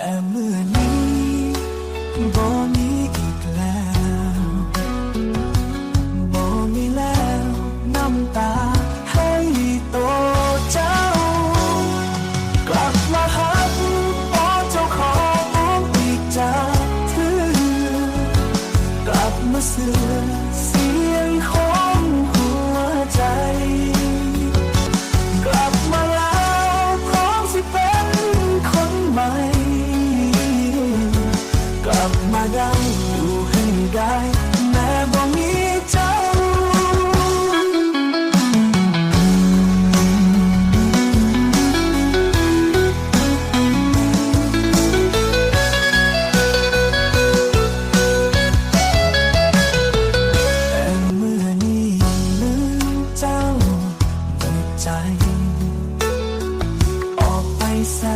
แต่เมื่อนี้บ่มีอีกแล้วบ่มีแล้วน้ำตาให้ตัวเจ้ากลับมาหักบ่เจ้าของอีกจากเธอกลับมาเสื่อเสียงของหัวใจกลับมาแล้วพร้อมสิเป็นคนใหม่กลับมาได้อยู่ให้ได้แม้บ่มีเจ้าออกไปใส่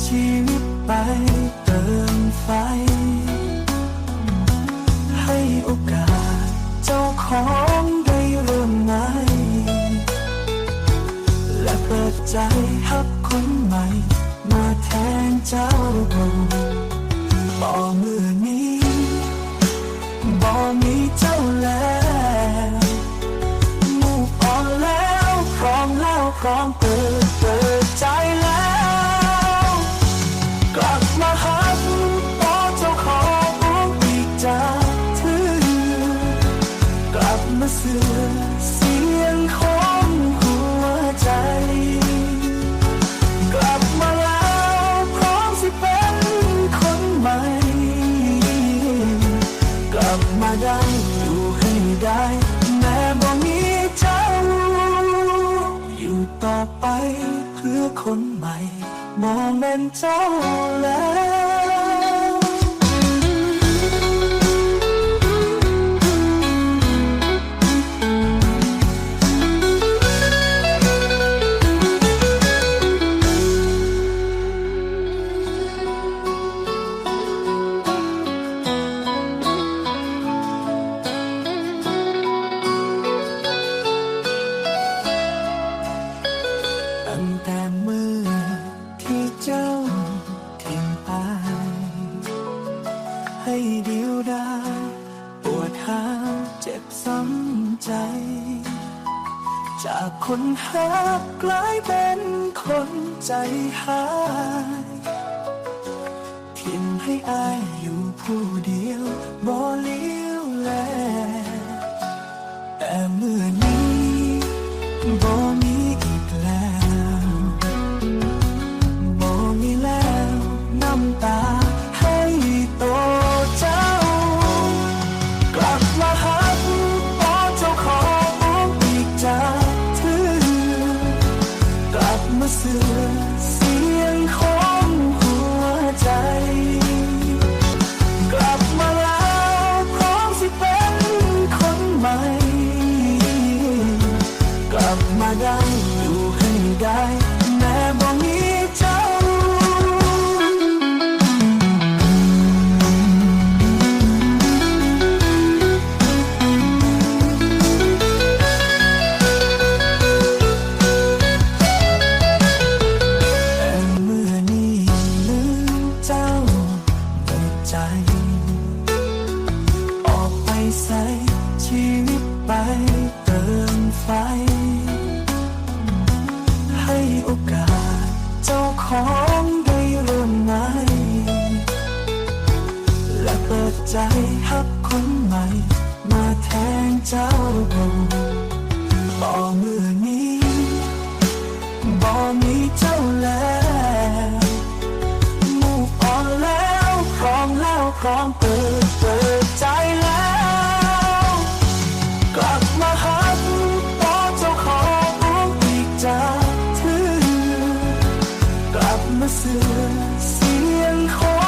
ชีวิตไปเติมไฟให้โอกาสเจ้าของได้เริ่มใหม่และเปิดใจฮักคนใหม่มาแทนเจ้าบ่มือนี้บ่มีเจ้าแล้วพร้อมเปิดใจแล้วกลับมาหักบ่เจ้าของอีกจากเธอกลับมาเสื่อเสียงของหัวใจกลับมาแล้วพร้อมสิเป็นคนใหม่กลับมาได้อยู่ให้ได้แม้บ่มีเจ้าต่อไปเพื่อคนใหม่มองแม่นเจ้าแล้วตั้งแต่เมื่อที่เจ้าทิ้งไปให้เดียวดายปวดหาวเจ็บซ้ำใจจากคนหักกลายเป็นคนใจหายทิ้งให้อายอยู่ผู้เดียวบ่เลี้ยวแลแต่เมื่อนี้บ่มีอีกแล้วบ่มีแล้วน้ำตาให้ตัวเจ้ากลับมาหักบ่เจ้าของอีกจากเธอกลับมาเสื่อเสียงของหัวใจกลับมาแล้วพร้อมสิเป็นคนใหม่กลับมาได้อยู่ให้ได้แม้บ่มีเจ้าแต่เมื่อนี้ลืมเจ้าเปิดใจออกไปใส่ชีวิตไปเติมไฟให้โอกาสเจ้าของได้เริ่มใหม่และเปิดใจฮักคนใหม่มาแทนเจ้าบ่มือนี้บ่มีเจ้าแล้วพอแล้วพร้อมเปิดใจแล้วกลับมาหักบ่เจ้าของอีกจากเธอกลับมาเสื่อเสียงของ